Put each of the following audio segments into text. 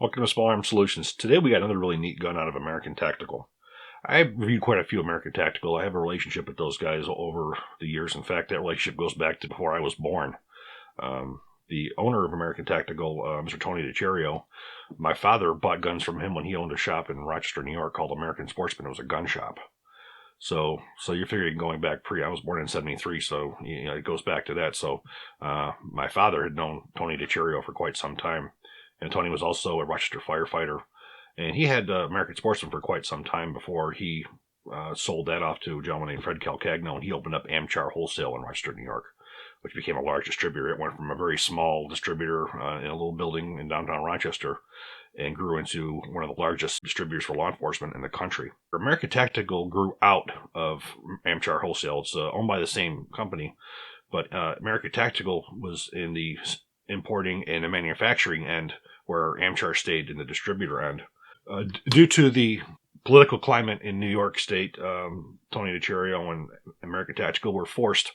Welcome to Small Arms Solutions. Today we got another really neat gun out of American Tactical. I've reviewed quite a few American Tactical. I have a relationship with those guys over the years. In fact, that relationship goes back to before I was born. The owner of American Tactical, Mr. Tony DiCerio, my father bought guns from him when he owned a shop in Rochester, New York called American Sportsman. It was a gun shop. So you're figuring going back I was born in 73, so it goes back to that. So my father had known Tony DiCerio for quite some time. And Tony was also a Rochester firefighter. And he had American Sportsman for quite some time before he sold that off to a gentleman named Fred Calcagno, and he opened up Amchar Wholesale in Rochester, New York, which became a large distributor. It went from a very small distributor in a little building in downtown Rochester and grew into one of the largest distributors for law enforcement in the country. American Tactical grew out of Amchar Wholesale. It's owned by the same company, but American Tactical was in the importing and the manufacturing end, where Amchar stayed in the distributor end. Due to the political climate in New York State, Tony DiCerio and American Tactical were forced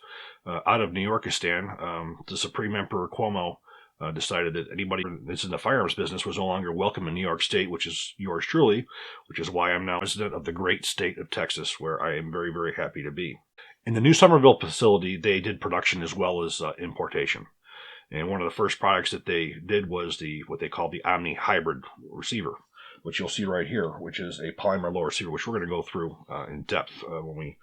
out of New Yorkistan. The Supreme Emperor Cuomo decided that anybody that's in the firearms business was no longer welcome in New York State, which is yours truly, which is why I'm now resident of the great state of Texas, where I am very, very happy to be. In the new Somerville facility, they did production as well as importation. And one of the first products that they did was what they call the Omni hybrid receiver, which you'll see right here, which is a polymer low receiver, which we're going to go through in depth when we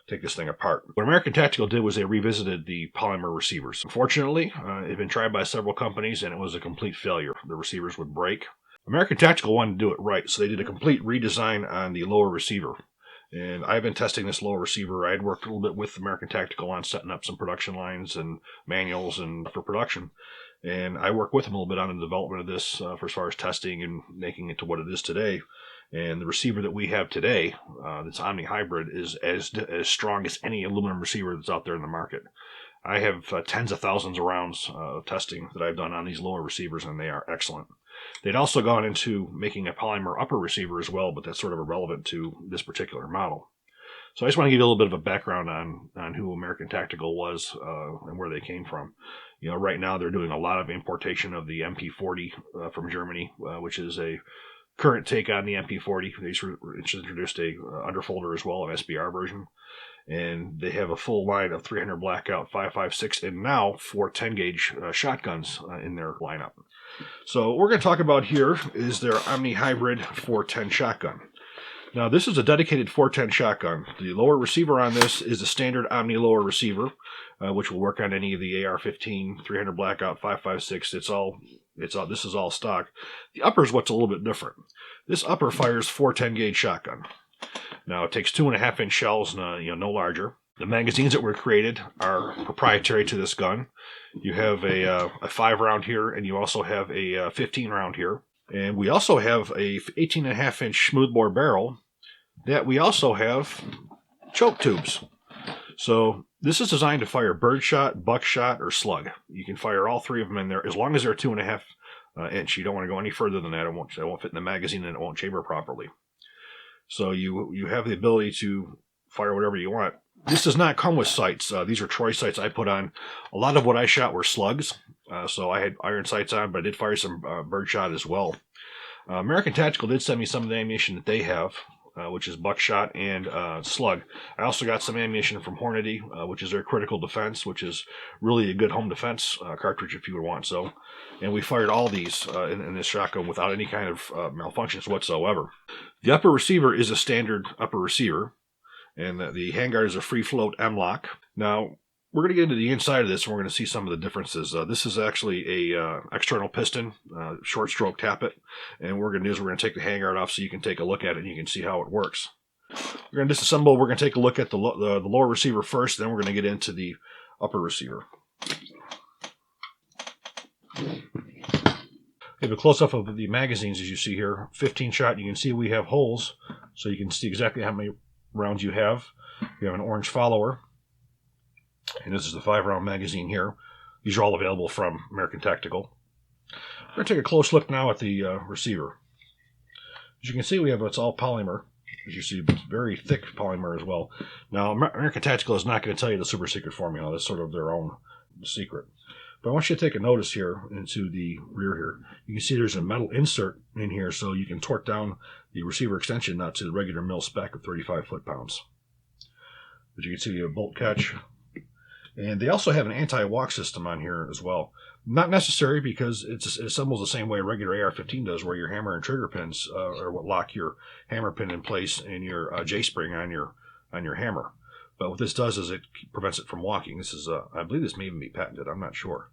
take this thing apart. What American Tactical did was they revisited the polymer receivers. Unfortunately, it had been tried by several companies, and it was a complete failure. The receivers would break. American Tactical wanted to do it right, so they did a complete redesign on the lower receiver. And I've been testing this lower receiver. I had worked a little bit with American Tactical on setting up some production lines and manuals and for production. And I worked with them a little bit on the development of this for as far as testing and making it to what it is today. And the receiver that we have today, this Omni Hybrid, is as strong as any aluminum receiver that's out there in the market. I have tens of thousands of rounds of testing that I've done on these lower receivers, and they are excellent. They'd also gone into making a polymer upper receiver as well, but that's sort of irrelevant to this particular model. So I just want to give you a little bit of a background on who American Tactical was and where they came from. Right now they're doing a lot of importation of the MP40 from Germany, which is a current take on the MP40. They introduced a underfolder as well, an SBR version. And they have a full line of 300 Blackout, 5.56, and now 4 10-gauge shotguns in their lineup. So what we're going to talk about here is their Omni Hybrid 410 shotgun. Now, this is a dedicated 410 shotgun. The lower receiver on this is a standard Omni lower receiver, which will work on any of the AR-15, 300 Blackout, 5.56. This is all stock. The upper is what's a little bit different. This upper fires 4 10-gauge shotgun. Now, it takes 2.5-inch shells, no larger. The magazines that were created are proprietary to this gun. You have a 5-round here, and you also have a 15-round here. And we also have a 18.5-inch smoothbore barrel that we also have choke tubes. So this is designed to fire birdshot, buckshot, or slug. You can fire all three of them in there as long as they're 2.5 inch. You don't want to go any further than that. It won't fit in the magazine, and it won't chamber properly. So you have the ability to fire whatever you want. This does not come with sights. These are Troy sights I put on. A lot of what I shot were slugs, so I had iron sights on, but I did fire some birdshot as well. American Tactical did send me some of the ammunition that they have, which is buckshot and slug. I also got some ammunition from Hornady, which is their critical defense, which is really a good home defense cartridge if you would want so. And we fired all these in this shotgun without any kind of malfunctions whatsoever. The upper receiver is a standard upper receiver, and the handguard is a free float M-lock. Now, we're going to get into the inside of this, and we're going to see some of the differences. This is actually a external piston, short stroke tappet, and what we're going to do is we're going to take the handguard off so you can take a look at it and you can see how it works. We're going to disassemble. We're going to take a look at the lower receiver first, then we're going to get into the upper receiver. We have a close-up of the magazines, as you see here. 15 shot, you can see we have holes, so you can see exactly how many rounds you have. We have an orange follower, and this is the 5-round magazine here. These are all available from American Tactical. We're going to take a close look now at the receiver. As you can see, it's all polymer. As you see, it's very thick polymer as well. Now, American Tactical is not going to tell you the super secret formula. That's sort of their own secret. But I want you to take a notice here into the rear here. You can see there's a metal insert in here so you can torque down the receiver extension nut to the regular mill spec of 35 foot-pounds. But you can see you have a bolt catch. And they also have an anti-walk system on here as well. Not necessary because it assembles the same way a regular AR-15 does, where your hammer and trigger pins are what lock your hammer pin in place and your J-spring on your hammer. But what this does is it prevents it from walking. This is, I believe this may even be patented. I'm not sure.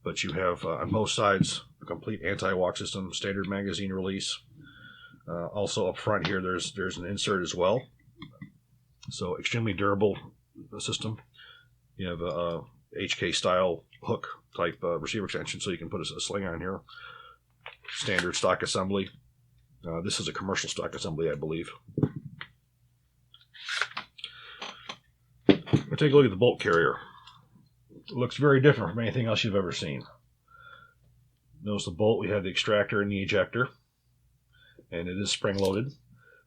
But you have on both sides a complete anti-walk system, standard magazine release. Also up front here, there's an insert as well. So extremely durable system. You have a HK style hook type receiver extension, so you can put a sling on here. Standard stock assembly. This is a commercial stock assembly, I believe. We'll take a look at the bolt carrier. It looks very different from anything else you've ever seen. Notice the bolt, we have the extractor and the ejector, and it is spring loaded.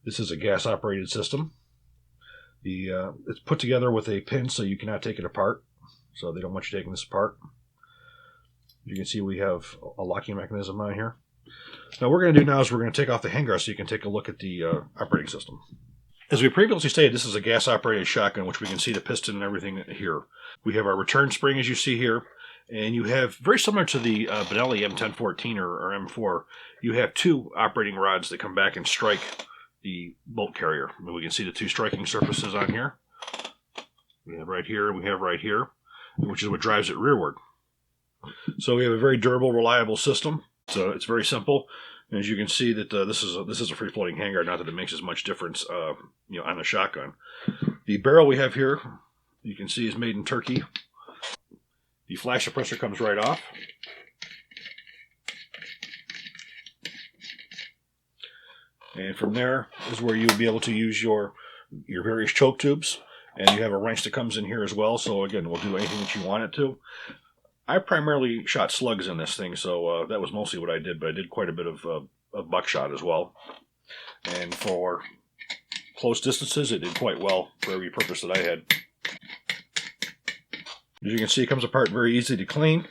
This is a gas operated system. It's put together with a pin so you cannot take it apart, so they don't want you taking this apart. You can see we have a locking mechanism on here. Now what we're going to do now is we're going to take off the handguard so you can take a look at the operating system. As we previously stated, this is a gas operated shotgun, which we can see the piston and everything here. We have our return spring as you see here, and you have, very similar to the Benelli M1014 or M4, you have two operating rods that come back and strike the bolt carrier. And we can see the two striking surfaces on here. We have right here, and we have right here, which is what drives it rearward. So we have a very durable, reliable system. So it's very simple. And as you can see, that this is a free floating handguard. Not that it makes as much difference, on the shotgun. The barrel we have here, you can see, is made in Turkey. The flash suppressor comes right off. And from there is where you would be able to use your various choke tubes. And you have a wrench that comes in here as well. So again, we'll do anything that you want it to. I primarily shot slugs in this thing, so that was mostly what I did, but I did quite a bit of buckshot as well. And for close distances, it did quite well for every purpose that I had. As you can see, it comes apart very easy to clean.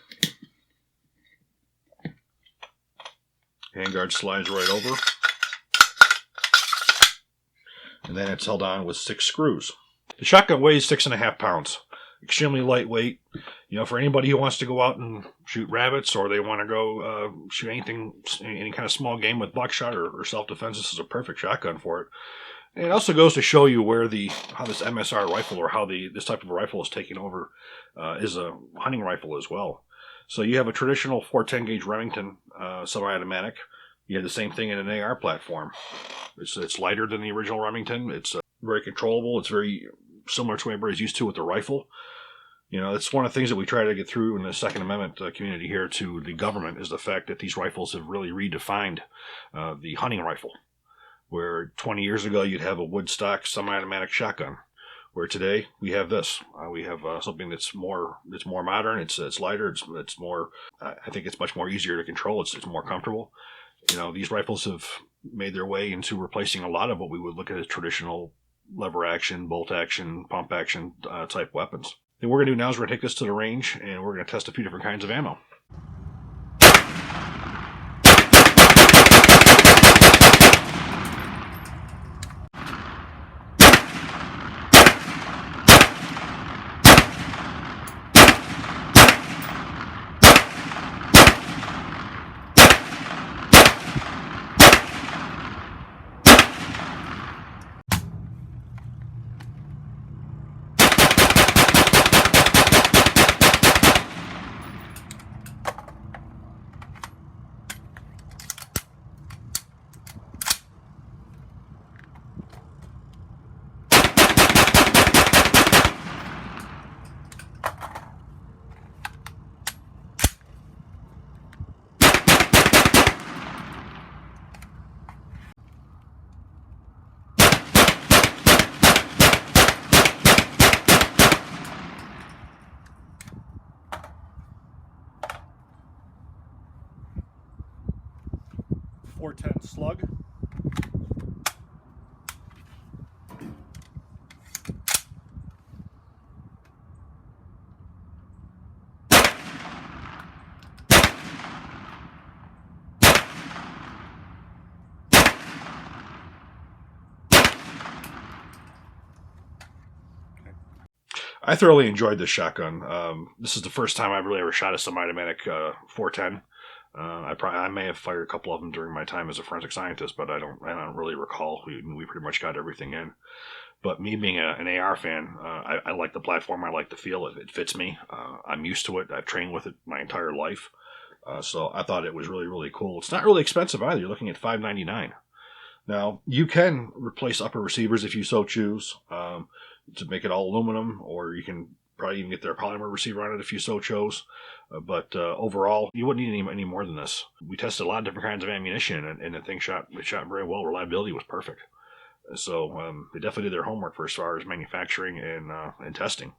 Handguard slides right over. And then it's held on with 6 screws. The shotgun weighs 6.5 pounds. Extremely lightweight. For anybody who wants to go out and shoot rabbits, or they want to go shoot any kind of small game with buckshot or self-defense, this is a perfect shotgun for it. And it also goes to show you where how this MSR rifle, or how this type of rifle is taking over, is a hunting rifle as well. So you have a traditional 410 gauge Remington semi-automatic. You have the same thing in an AR platform. It's lighter than the original Remington. It's very controllable. It's very similar to what everybody's used to with the rifle. It's one of the things that we try to get through in the Second Amendment community here to the government, is the fact that these rifles have really redefined the hunting rifle. Where 20 years ago you'd have a wood stock semi-automatic shotgun, where today we have this. We have something that's more modern. It's lighter. It's more. I think it's much more easier to control. It's more comfortable. These rifles have made their way into replacing a lot of what we would look at as traditional lever action, bolt action, pump action type weapons. And what we're going to do now is we're going to take this to the range, and we're going to test a few different kinds of ammo. .410 slug. I thoroughly enjoyed this shotgun. This is the first time I've really ever shot a semi-automatic 410. I may have fired a couple of them during my time as a forensic scientist, but I don't really recall. We pretty much got everything in. But me being an AR fan, I like the platform. I like the feel. It fits me. I'm used to it. I've trained with it my entire life. So I thought it was really, really cool. It's not really expensive either. You're looking at $5.99. Now, you can replace upper receivers if you so choose, to make it all aluminum, or you can probably even get their polymer receiver on it if you so chose. But overall, you wouldn't need any more than this. We tested a lot of different kinds of ammunition, and the thing shot very well. Reliability was perfect. So they definitely did their homework for as far as manufacturing and testing.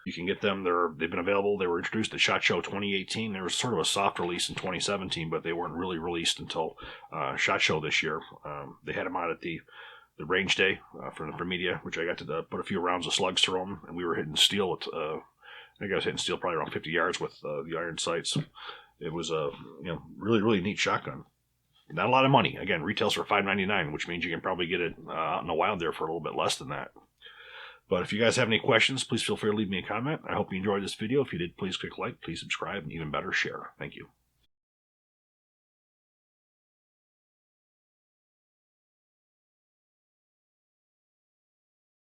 You can get them. They've been available. They were introduced at SHOT Show 2018. There was sort of a soft release in 2017, but they weren't really released until SHOT Show this year. They had them out at the range day for media, which I got to put a few rounds of slugs through them, and we were hitting steel at I think I was hitting steel probably around 50 yards with the iron sights. It was a really, really neat shotgun. Not a lot of money. Again, retails for $5.99, which means you can probably get it out in the wild there for a little bit less than that. But if you guys have any questions, please feel free to leave me a comment. I hope you enjoyed this video. If you did, please click like, please subscribe, and even better, share. Thank you.